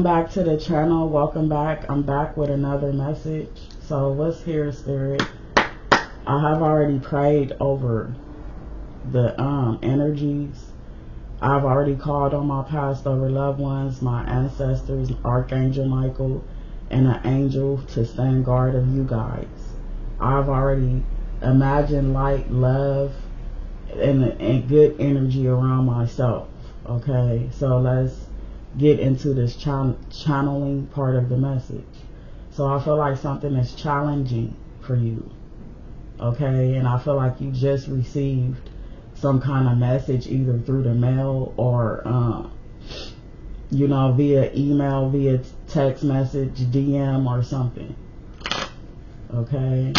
back to the channel. Welcome back. I'm back with another message. So what's here, Spirit? I have already prayed over the energies. I've already called on my past over loved ones, my ancestors, Archangel Michael, and an angel to stand guard of you guys. I've already imagined light, love, and good energy around myself. Okay, so let's get into this channeling part of the message. So I feel like something is challenging for you. Okay, and I feel like you just received some kind of message either through the mail or you know, via email, via text message, DM or something. Okay,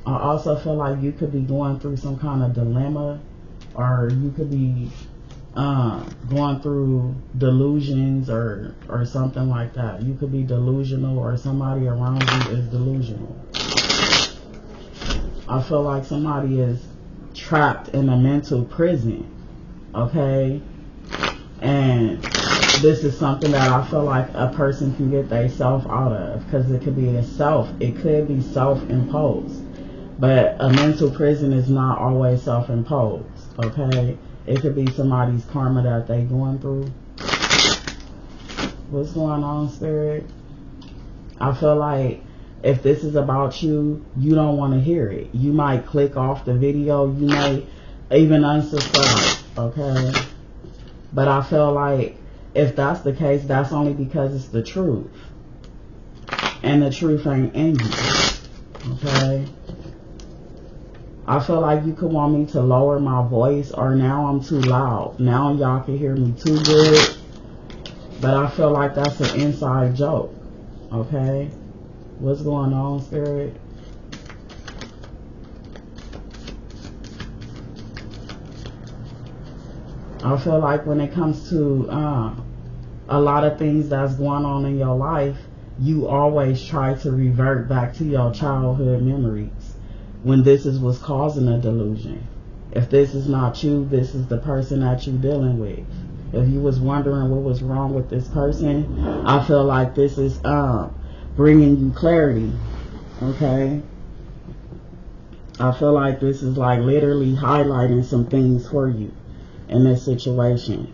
I also feel like you could be going through some kind of dilemma, or you could be going through delusions or something like that. You could be delusional, or somebody around you is delusional. I feel like somebody is trapped in a mental prison. Okay, and this is something that I feel like a person can get themselves out of, because it could be self-imposed. But a mental prison is not always self-imposed, okay? It could be somebody's karma that they going through. What's going on, Spirit? I feel like if this is about you, you don't want to hear it. You might click off the video. You may even unsubscribe, okay? But I feel like if that's the case, that's only because it's the truth. And the truth ain't in you, okay? I feel like you could want me to lower my voice, or now I'm too loud. Now y'all can hear me too good. But I feel like that's an inside joke. Okay? What's going on, Spirit? I feel like when it comes to a lot of things that's going on in your life, you always try to revert back to your childhood memories, when this is what's causing a delusion. If this is not you, this is the person that you're dealing with. If you was wondering what was wrong with this person, I feel like this is bringing you clarity. Okay, I feel like this is like literally highlighting some things for you in this situation.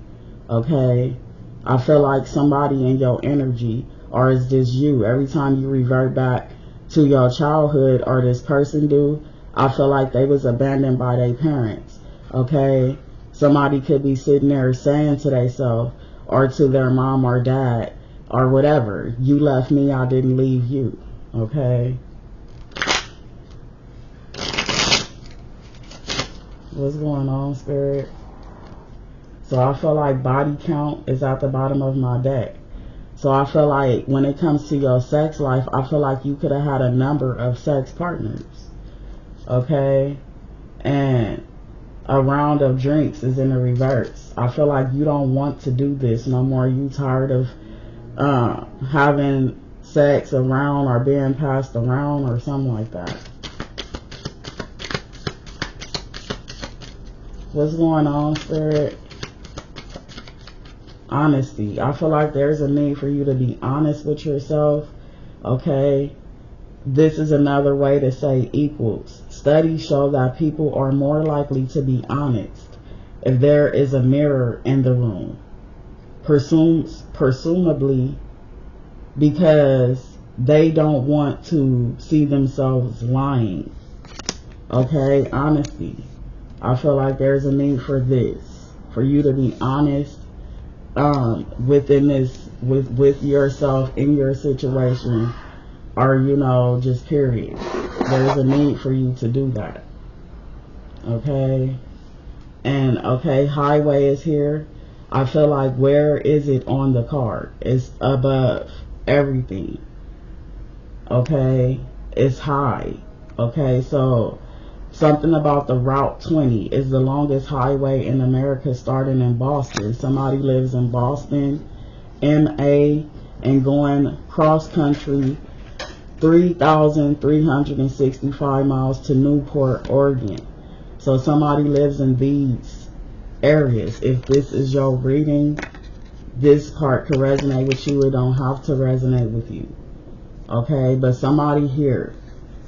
Okay, I feel like somebody in your energy, or is this you? Every time you revert back to your childhood, or this person do, I feel like they was abandoned by their parents. Okay, somebody could be sitting there saying to themselves, or to their mom or dad or whatever, you left me, I didn't leave you. Okay, what's going on, Spirit? So I feel like body count is at the bottom of my deck. So I feel like when it comes to your sex life, I feel like you could have had a number of sex partners. Okay? And a round of drinks is in the reverse. I feel like you don't want to do this no more. You tired of having sex around, or being passed around, or something like that. What's going on, Spirit? Honesty. I feel like there's a need for you to be honest with yourself. Okay, this is another way to say equals. Studies show that people are more likely to be honest if there is a mirror in the room, presumably because they don't want to see themselves lying. Okay, honesty. I feel like there's a need for this, for you to be honest within this, with yourself, in your situation, or you know, just period. There's a need for you to do that. Okay, and okay, highway is here. I feel like, where is it on the card? It's above everything. Okay, it's high. Okay, so something about the Route 20 is the longest highway in America, starting in Boston. Somebody lives in Boston, MA, and going cross country 3,365 miles to Newport, Oregon. So somebody lives in these areas. If this is your reading, this part could resonate with you. It don't have to resonate with you. Okay, but somebody here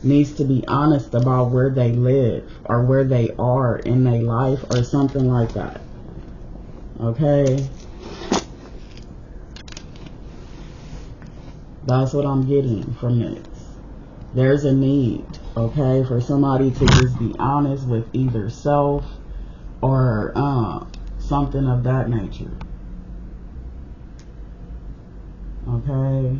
needs to be honest about where they live or where they are in their life or something like that. Okay, that's what I'm getting from this. There's a need, okay, for somebody to just be honest with either self or something of that nature. Okay.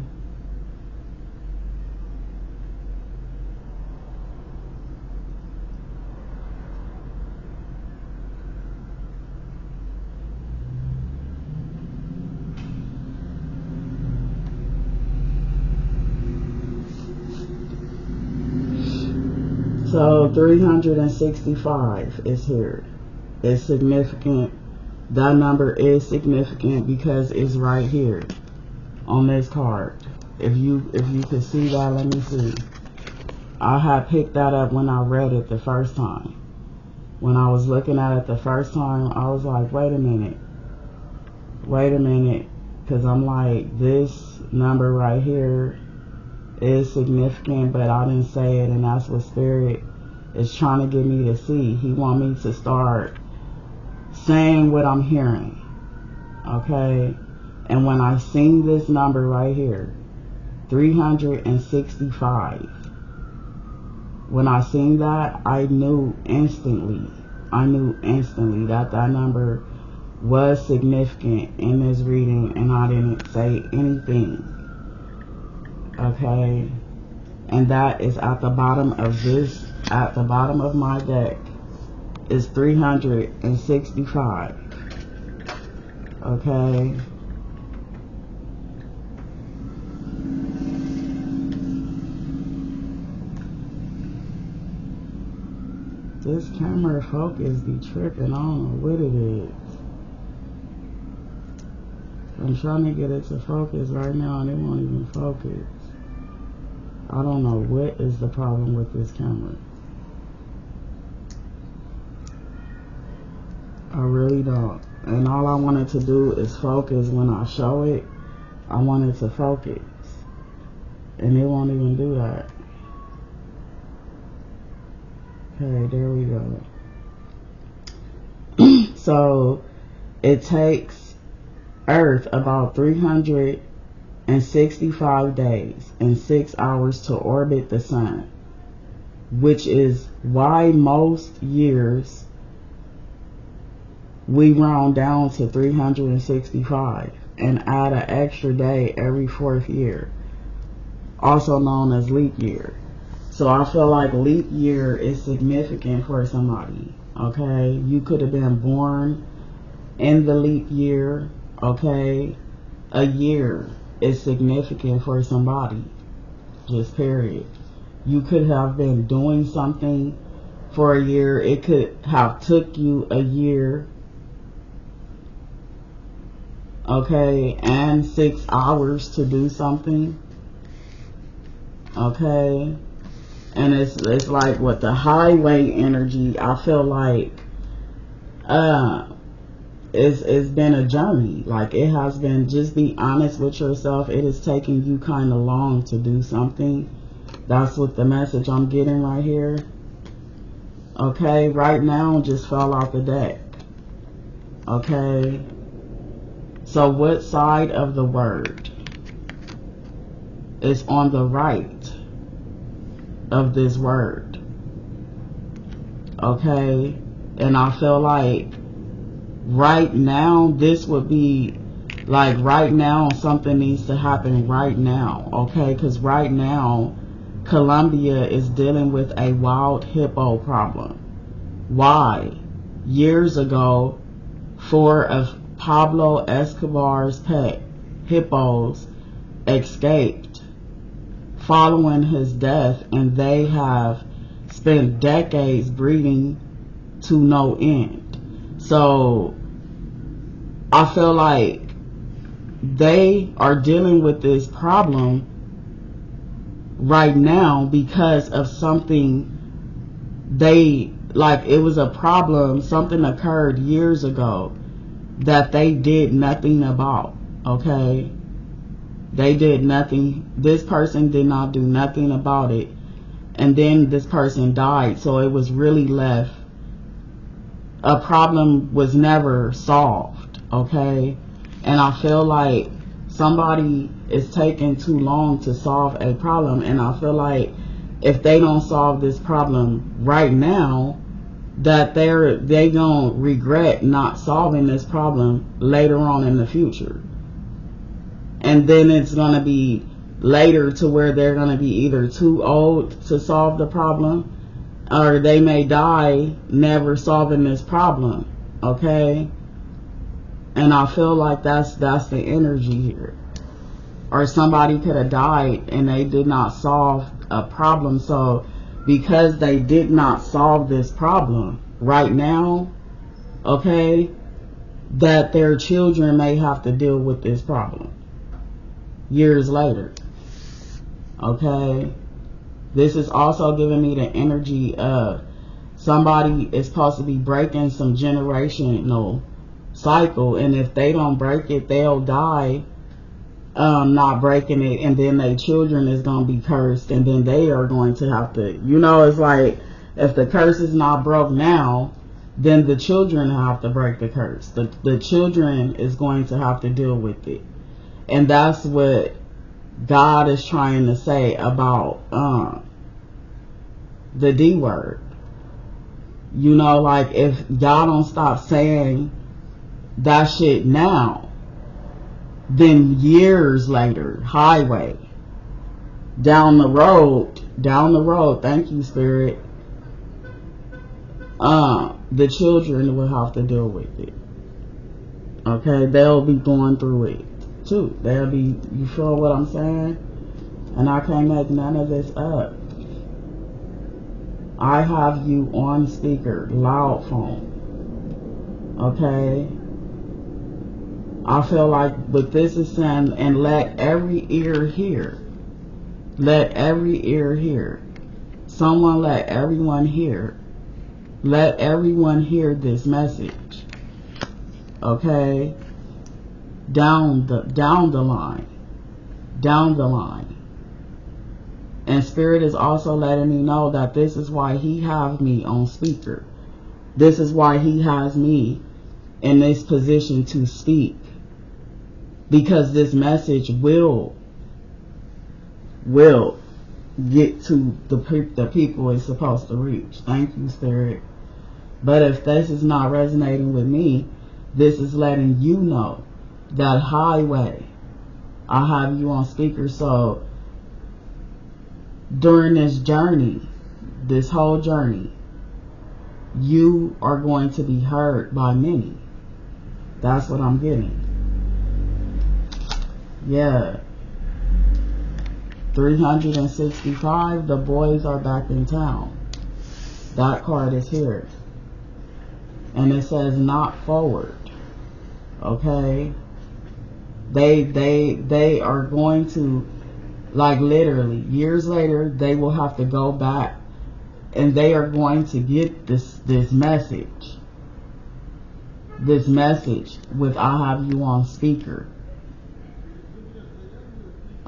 So 365 is here. It's significant. That number is significant because it's right here on this card. If you could see that, let me see. I had picked that up when I read it the first time. When I was looking at it the first time, I was like, wait a minute, because I'm like, this number right here is significant, but I didn't say it, and that's what Spirit is trying to get me to see. He want me to start saying what I'm hearing, okay? And when I seen this number right here, 365, when I seen that, I knew instantly that that number was significant in this reading, and I didn't say anything. Okay, and that is at the bottom of this, at the bottom of my deck is 365. Okay, this camera focus be tripping. I don't know what it is. I'm trying to get it to focus right now and it won't even focus. I don't know what is the problem with this camera. I really don't. And all I wanted to do is focus when I show it. I wanted to focus. And it won't even do that. Okay, there we go. So it takes Earth about 365 days and 6 hours to orbit the sun, which is why most years we round down to 365 and add an extra day every 4th year, also known as leap year. So I feel like leap year is significant for somebody. Okay, you could have been born in the leap year. Okay, a year is significant for somebody, just period. You could have been doing something for a year. It could have took you a year, okay, and 6 hours to do something, okay. And it's like with the highway energy, I feel like it's been a journey. Like, it has been, just be honest with yourself, it is taking you kind of long to do something. That's what the message I'm getting right here. Okay, right now just fell out the deck. Okay, so what side of the word is on the right of this word? Okay, and I feel like right now this would be like, right now something needs to happen right now. Okay, because right now Colombia is dealing with a wild hippo problem. Why? Years ago, 4 of Pablo Escobar's pet hippos escaped following his death, and they have spent decades breeding to no end. So I feel like they are dealing with this problem right now because of something they, like, it was a problem, something occurred years ago, that they did nothing about, okay? They did nothing. This person did not do nothing about it. And then this person died. So it was really left. A problem was never solved, okay? And I feel like somebody is taking too long to solve a problem. And I feel like if they don't solve this problem right now, that they gonna regret not solving this problem later on in the future. And then it's gonna be later to where they're gonna be either too old to solve the problem, or they may die never solving this problem, okay? And I feel like that's the energy here. Or somebody could have died and they did not solve a problem. So because they did not solve this problem right now, okay, that their children may have to deal with this problem years later, okay? This is also giving me the energy of somebody is supposed to be breaking some generational cycle, and if they don't break it, they'll die not breaking it, and then their children is going to be cursed, and then they are going to have to, you know, it's like if the curse is not broke now, then the children have to break the curse. The children is going to have to deal with it. And that's what God is trying to say about the D word. You know, like if y'all don't stop saying that shit now, then years later, highway, down the road, thank you, Spirit, the children will have to deal with it. Okay, they'll be going through it too. They'll be, you feel what I'm saying? And I can't make none of this up. I have you on speaker, loud phone. Okay? I feel like what this is saying, and let every ear hear. Let every ear hear. Someone let everyone hear. Let everyone hear this message. Okay? Down the line. Down the line. And Spirit is also letting me know that this is why He has me on speaker. This is why He has me in this position to speak. Because this message will get to the people it's supposed to reach. Thank you, Spirit. But if this is not resonating with me, this is letting you know that highway, I have you on speaker. So during this journey, this whole journey, you are going to be heard by many. That's what I'm getting. Yeah. 365, the boys are back in town. That card is here. And it says not forward. Okay? They are going to, like literally, years later, they will have to go back and they are going to get this message. This message with I have you on speaker.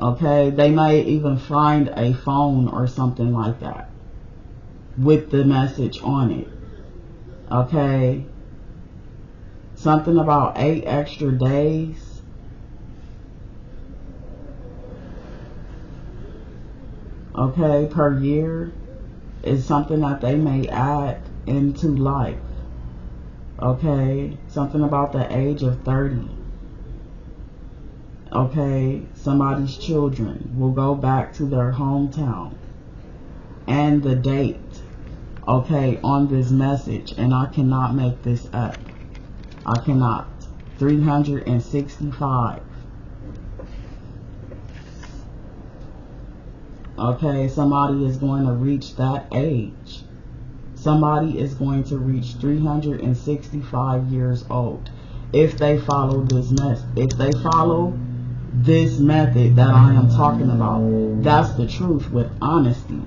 Okay? They might even find a phone or something like that with the message on it. Okay? Something about 8 extra days. Okay, per year is something that they may add into life. Okay, something about the age of 30. Okay, somebody's children will go back to their hometown. And the date, okay, on this message, and I cannot make this up. I cannot. 365. Okay, somebody is going to reach that age. Somebody is going to reach 365 years old if they follow this if they follow this method that I am talking about. That's the truth with honesty.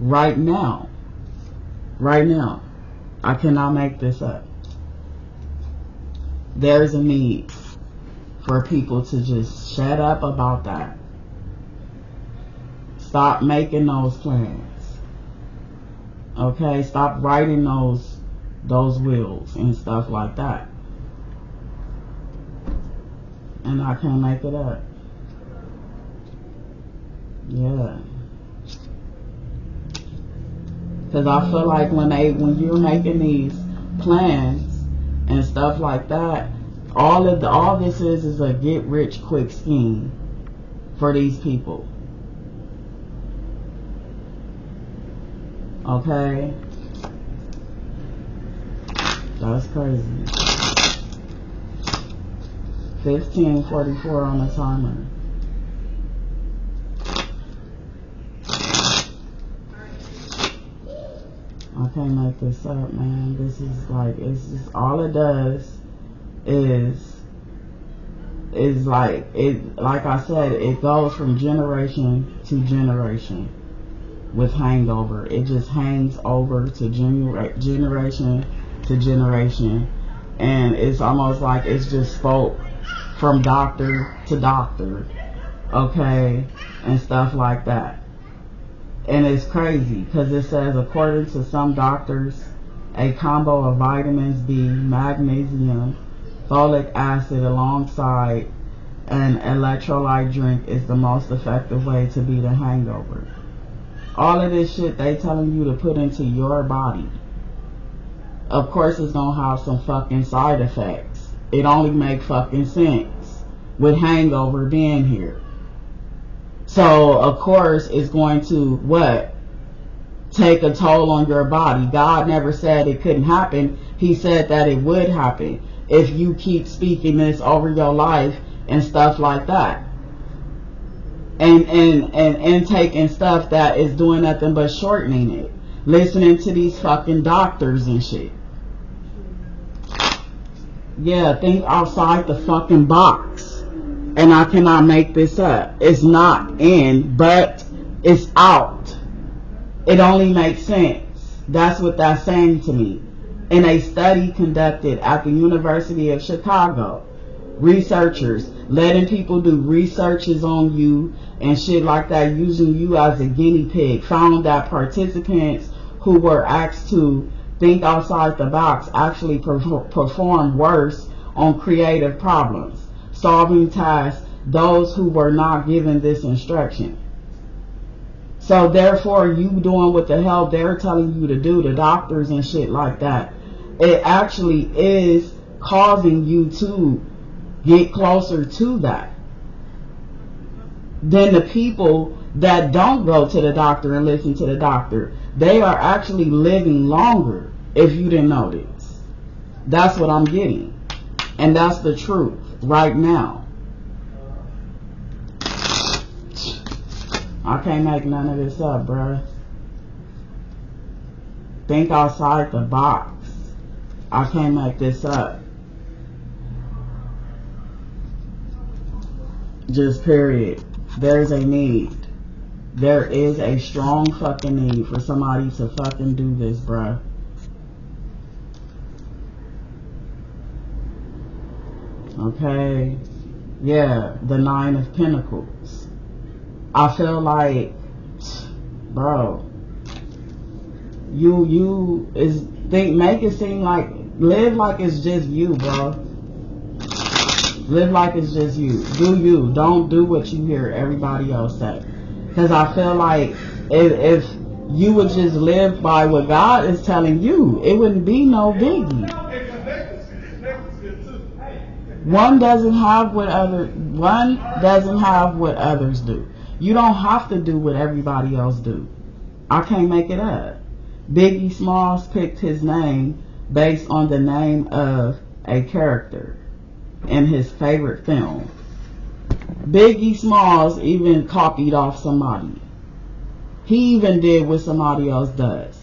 Right now. Right now. I cannot make this up. there's a need for people to just shut up about that. Stop making those plans. Okay? Stop writing those wills and stuff like that. And I can't make it up. Yeah. Because I feel like when you're making these plans and stuff like that, all this is a get rich quick scheme for these people. Okay? That's crazy. 15:44 on the timer. I can't make this up, man. This is like, it's just, all it does is like, like I said, it goes from generation to generation with hangover. It just hangs over to generation to generation. And it's almost like it's just spoke from doctor to doctor. Okay? And stuff like that. And it's crazy because it says, according to some doctors, a combo of vitamins B, magnesium, folic acid alongside an electrolyte drink is the most effective way to beat a hangover. All of this shit they telling you to put into your body. Of course it's gonna have some fucking side effects. It only make fucking sense with hangover being here. So, of course, it's going to, what? Take a toll on your body. God never said it couldn't happen. He said that it would happen if you keep speaking this over your life and stuff like that. And taking stuff that is doing nothing but shortening it. Listening to these fucking doctors and shit. Yeah, think outside the fucking box. And I cannot make this up. It's not in, but it's out. It only makes sense. That's what that's saying to me. In a study conducted at the University of Chicago, researchers letting people do researches on you and shit like that, using you as a guinea pig, found that participants who were asked to think outside the box actually perform worse on creative problems, solving tasks, those who were not given this instruction. So therefore, you doing what the hell they're telling you to do, the doctors and shit like that, it actually is causing you to get closer to that. Then the people that don't go to the doctor and listen to the doctor, they are actually living longer, if you didn't notice. That's what I'm getting. And that's the truth right now. I can't make none of this up, bruh. Think outside the box. I can't make this up. Just period. There's a need. There is a strong fucking need for somebody to fucking do this, bruh. Okay? Yeah, the 9 of Pentacles. I feel like, bro, make it seem like, live like it's just you, bro. Live like it's just you. Do you. Don't do what you hear everybody else say. Because I feel like if you would just live by what God is telling you, it wouldn't be no biggie. One doesn't have what others do. You don't have to do what everybody else do. I can't make it up. Biggie Smalls picked his name based on the name of a character in his favorite film. Biggie Smalls even copied off somebody. He even did what somebody else does.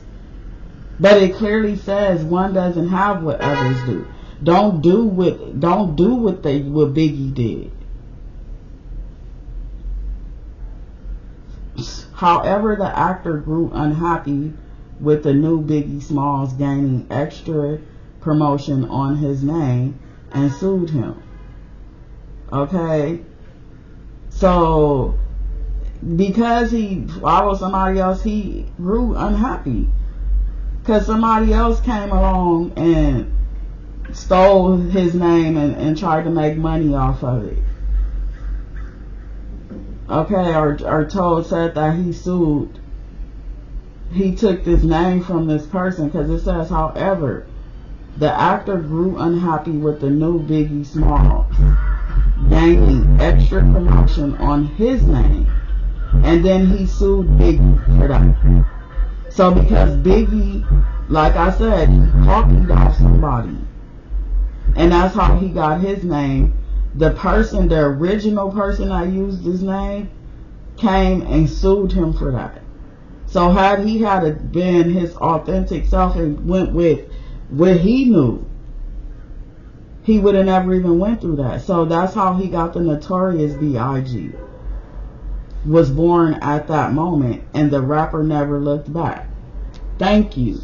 But it clearly says one doesn't have what others do. Don't do what Biggie did. However, the actor grew unhappy with the new Biggie Smalls gaining extra promotion on his name. and sued him. Okay? So, because he followed somebody else, he grew unhappy. Because somebody else came along and stole his name and tried to make money off of it. Okay, or said that he sued. He took this name from this person, because it says, however, the actor grew unhappy with the new Biggie Smalls, gaining extra promotion on his name, and then he sued Biggie for that. So because Biggie, like I said, he copied off somebody, and that's how he got his name. The original person that used his name, came and sued him for that. So had he had been his authentic self and went with what he knew, he would have never even went through that. So that's how he got the Notorious B.I.G. Was born at that moment, and the rapper never looked back. Thank you.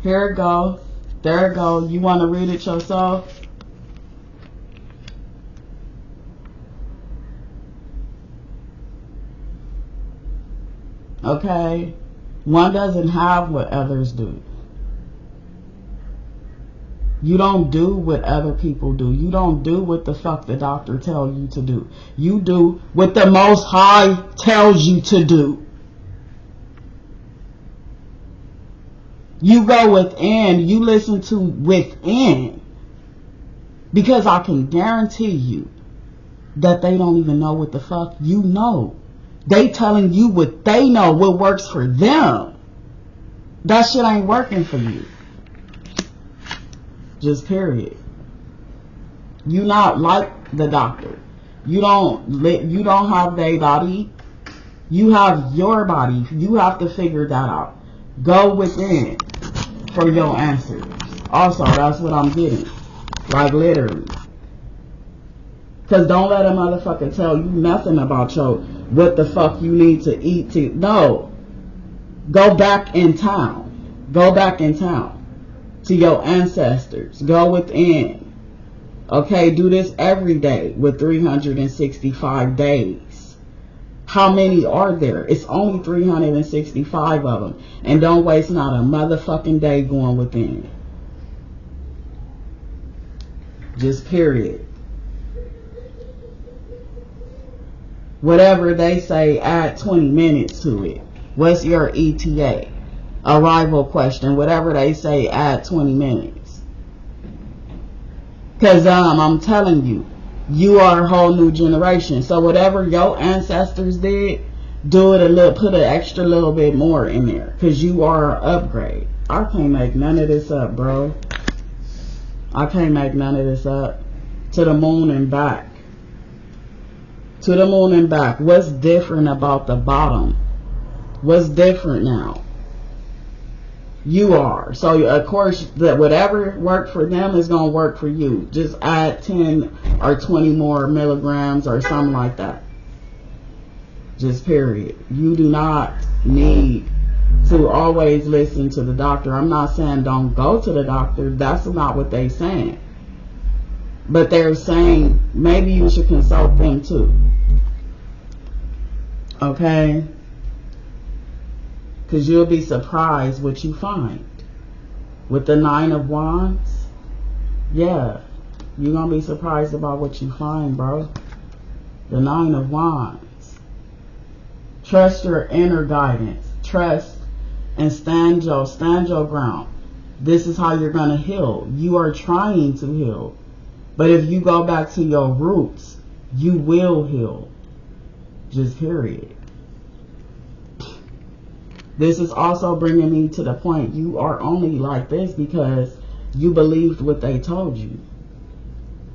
Here it go. There it go. You want to read it yourself? Okay? One doesn't have what others do. You don't do what other people do. You don't do what the fuck the doctor tells you to do. You do what the Most High tells you to do. You go within. You listen to within. Because I can guarantee you that they don't even know what the fuck you know. They telling you what they know, what works for them. That shit ain't working for you. Just period. You not like the doctor. You don't have their body. You have your body. You have to figure that out. Go within for your answers. Also, that's what I'm getting. Like literally. Because don't let a motherfucker tell you nothing about what the fuck you need to eat to. No. Go back in town. Go back in town. To your ancestors. Go within. Okay, do this every day with 365 days. How many are there? It's only 365 of them. And don't waste not a motherfucking day going within. Just period. Whatever they say, add 20 minutes to it. What's your ETA? Arrival question. Whatever they say, add 20 minutes. Because I'm telling you, you are a whole new generation. So whatever your ancestors did, do it a little, put an extra little bit more in there. Because you are an upgrade. I can't make none of this up, bro. I can't make none of this up. To the moon and back. To the moon and back. What's different about the bottom? What's different now? You are. So of course, that whatever worked for them is going to work for you. Just add 10 or 20 more milligrams or something like that. Just period. You do not need to always listen to the doctor. I'm not saying don't go to the doctor. That's not what they're saying. But they're saying maybe you should consult them too. Okay? Because you'll be surprised what you find. With the 9 of Wands, yeah, you're going to be surprised about what you find, bro. The 9 of Wands. Trust your inner guidance. Trust and stand your ground. This is how you're going to heal. You are trying to heal. But if you go back to your roots, you will heal. Just period. This is also bringing me to the point, you are only like this because you believed what they told you.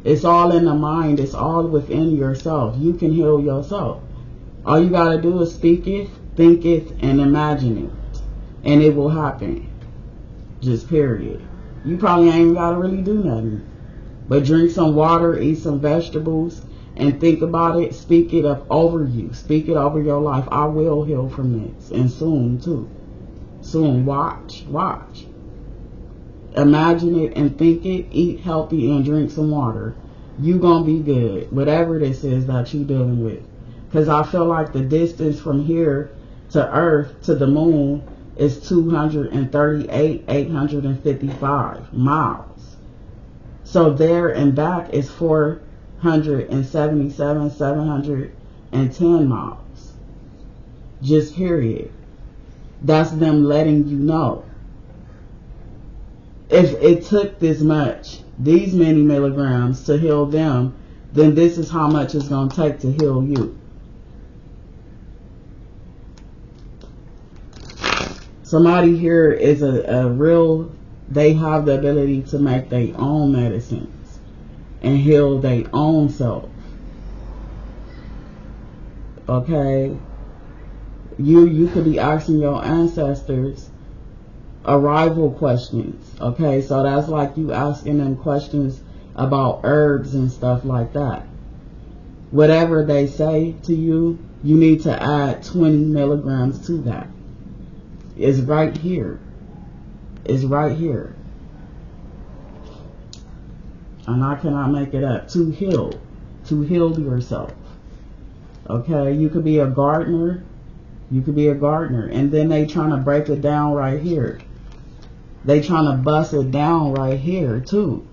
It's all in the mind. It's all within yourself. You can heal yourself. All you got to do is speak it, think it, and imagine it. And it will happen. Just period. You probably ain't got to really do nothing. But drink some water, eat some vegetables, and think about it. Speak it up over you. Speak it over your life. I will heal from this. And soon, too. Soon. Watch. Watch. Imagine it and think it. Eat healthy and drink some water. You gonna be good. Whatever this is that you dealing with. Because I feel like the distance from here to Earth to the moon is 238,855 miles. So there and back is 477,710 miles. Just period. That's them letting you know. If it took this much, these many milligrams to heal them, then this is how much it's going to take to heal you. Somebody here is a real, they have the ability to make their own medicines and heal their own self. Okay? You could be asking your ancestors arrival questions. Okay? So that's like you asking them questions about herbs and stuff like that. Whatever they say to you, you need to add 20 milligrams to that. It's right here. It's right here. And I cannot make it up. To heal yourself. Okay? You could be a gardener. You could be a gardener. And then they trying to break it down right here. They trying to bust it down right here too.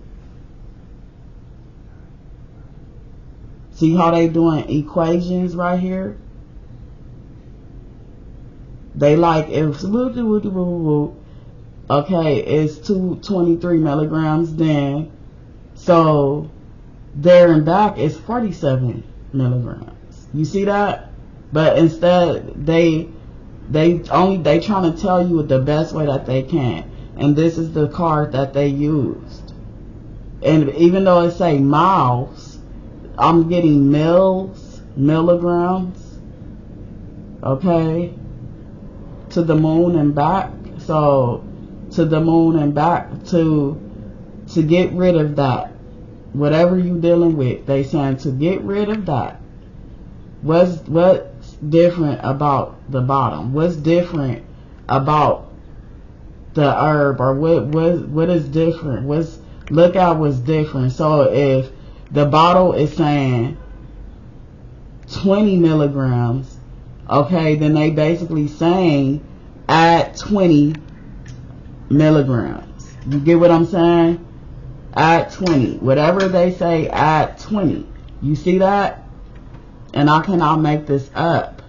See how they doing equations right here? They like, if okay, it's 223 milligrams then. So there and back is 47 milligrams. You see that? But instead they trying to tell you the best way that they can. And this is the card that they used. And even though it say miles, I'm getting milligrams. Okay? To the moon and back. So to the moon and back to get rid of that. Whatever you dealing with, they saying to get rid of that. What's different about the bottom? What's different about the herb? Or what is different? Look at what's different. So if the bottle is saying 20 milligrams, okay, then they basically saying add 20 milligrams. You get what I'm saying? Add 20. Whatever they say, add 20. You see that? And I cannot make this up.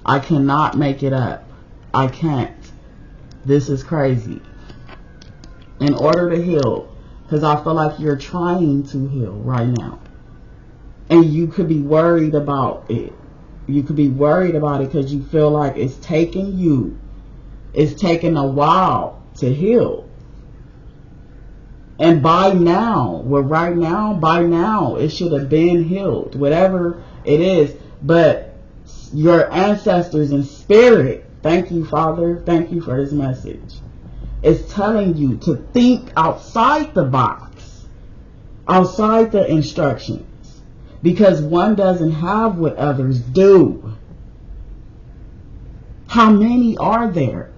I cannot make it up. I can't. This is crazy. In order to heal, because I feel like you're trying to heal right now. And you could be worried about it. You could be worried about it because you feel like it's taking a while to heal. And by now, by now, it should have been healed. Whatever it is. But your ancestors in spirit, thank you, Father, thank you for this message, is telling you to think outside the box, outside the instructions. Because one doesn't have what others do. How many are there?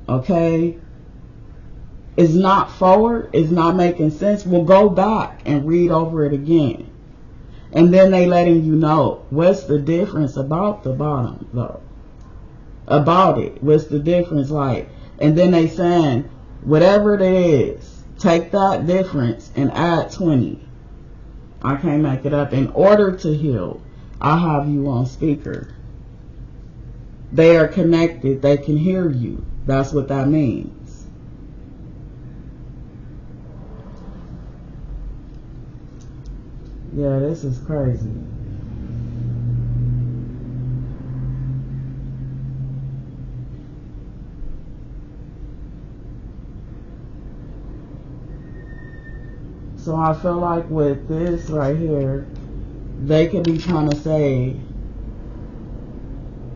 Okay? It's not forward. It's not making sense. Well, go back and read over it again. And then they letting you know what's the difference about the bottom, though. About it. What's the difference like? And then they saying, whatever it is, take that difference and add 20. I can't make it up. In order to heal, I have you on speaker. They are connected. They can hear you. That's what that means. Yeah, this is crazy. So I feel like with this right here, they could be trying to say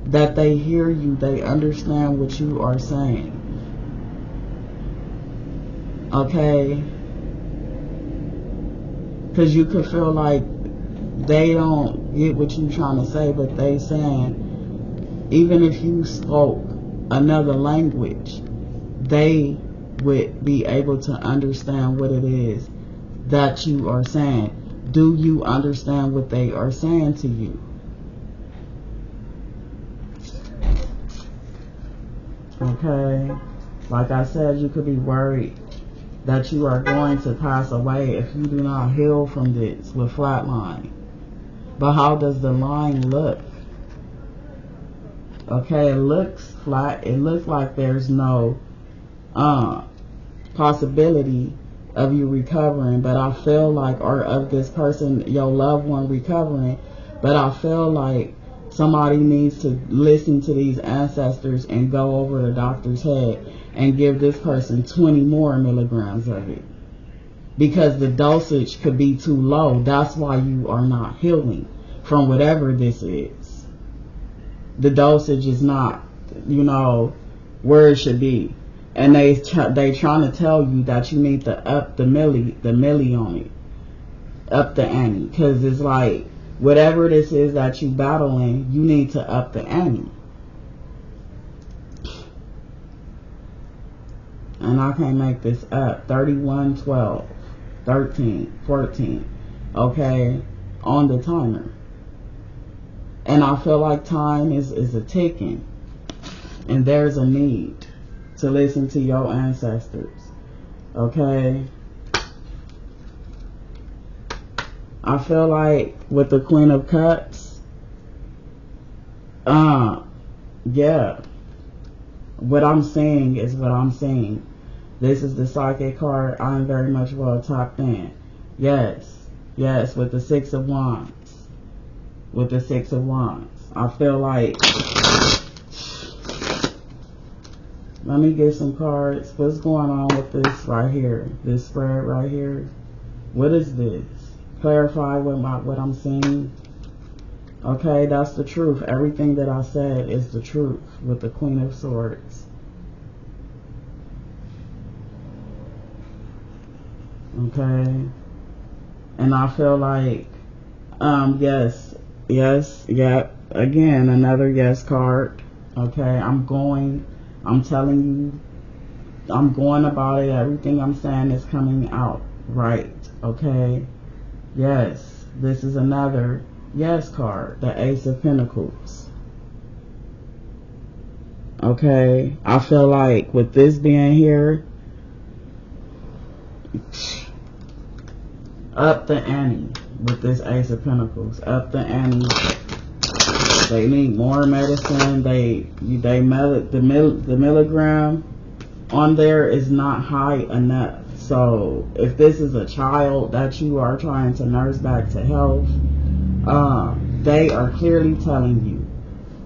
that they hear you, they understand what you are saying. Okay? Because you could feel like they don't get what you're trying to say, but they saying, even if you spoke another language, they would be able to understand what it is that you are saying. Do you understand what they are saying to you? Okay, like I said, you could be worried that you are going to pass away if you do not heal from this with flatline. But how does the line look? Okay, it looks flat. It looks like there's no possibility of you recovering, but I feel like, or of this person, your loved one recovering, but I feel like somebody needs to listen to these ancestors and go over the doctor's head and give this person 20 more milligrams of it, because the dosage could be too low. That's why you are not healing from whatever this is. The dosage is not, where it should be. And they trying to tell you that you need to up the milli on it, up the ante, because it's like whatever this is that you battling, you need to up the ante. And I can't make this up. 31, 12, 13, 14. Okay, on the timer. And I feel like time is a ticking, and there's a need to listen to your ancestors. Okay, I feel like with the Queen of Cups, yeah, what I'm saying is what I'm saying. This is the psychic card. I'm very much well tapped in. Yes, with the Six of Wands. With the Six of Wands, I feel like, let me get some cards. What's going on with this right here? This spread right here. What is this? Clarify what I'm seeing. Okay, that's the truth. Everything that I said is the truth with the Queen of Swords. Okay. And I feel like, yes, again, another yes card. Okay, I'm telling you, I'm going about it. Everything I'm saying is coming out right. Okay, yes, this is another yes card, the Ace of Pentacles. Okay, I feel like with this being here, up the ante with this Ace of Pentacles, up the ante. They need more medicine. The milligram on there is not high enough. So if this is a child that you are trying to nurse back to health, they are clearly telling you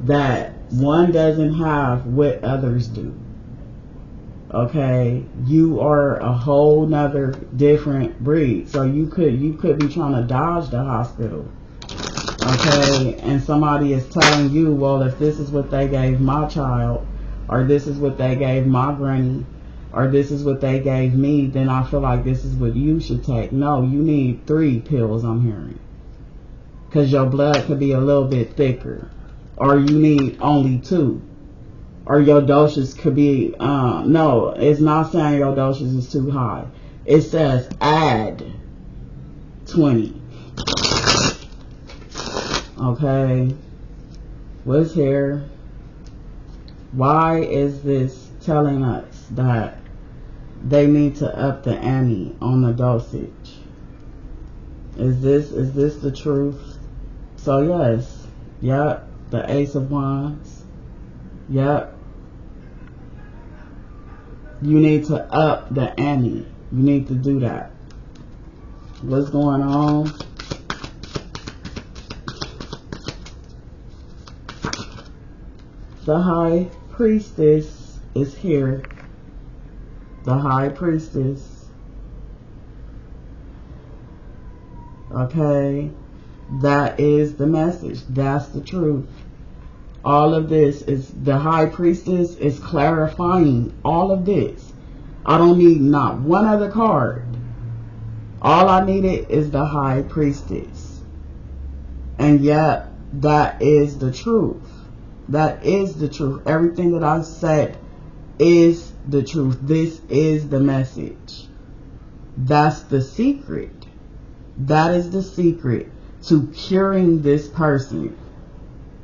that one doesn't have what others do. Okay, you are a whole nother different breed. So you could be trying to dodge the hospital. Okay, and somebody is telling you, well, if this is what they gave my child, or this is what they gave my granny, or this is what they gave me, then I feel like this is what you should take. No, you need 3 pills, I'm hearing, because your blood could be a little bit thicker, or you need only 2, or your doses could be, no, it's not saying your doses is too high. It says add 20. Okay, what's here? Why is this telling us that they need to up the ante on the dosage? Is this the truth? So yes, yep, the Ace of Wands, yep. You need to up the ante. You need to do that. What's going on? The High Priestess is here. The High Priestess. Okay. That is the message. That's the truth. All of this is, the High Priestess is clarifying all of this. I don't need not one other card. All I needed is the High Priestess. And yet, that is the truth. That is the truth. Everything that I said is the truth. This is the message. That's the secret. That is the secret to curing this person,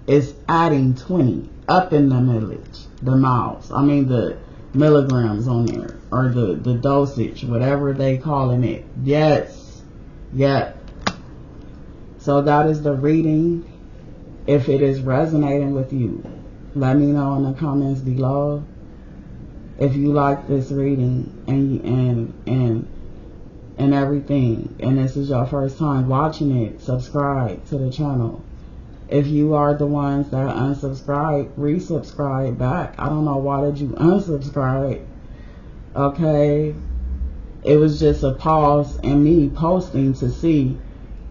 is adding 20 up in the millage, the miles. I mean the milligrams on there, or the dosage, whatever they calling it. Yes. Yep. So that is the reading. If it is resonating with you, let me know in the comments below. If you like this reading and everything, and this is your first time watching it, subscribe to the channel. If you are the ones that unsubscribe, resubscribe back. I don't know, why did you unsubscribe? Okay, it was just a pause in me posting to see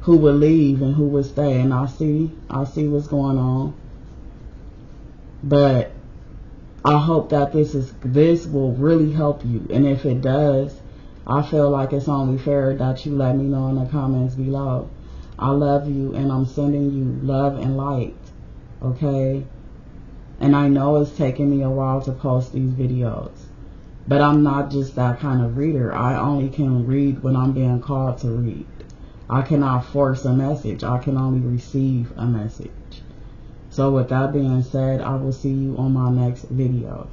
who would leave and who would stay, and I see what's going on. But I hope that this will really help you, and if it does, I feel like it's only fair that you let me know in the comments below. I love you, and I'm sending you love and light, okay? And I know it's taking me a while to post these videos, but I'm not just that kind of reader. I only can read when I'm being called to read. I cannot force a message. I can only receive a message. So with that being said, I will see you on my next video.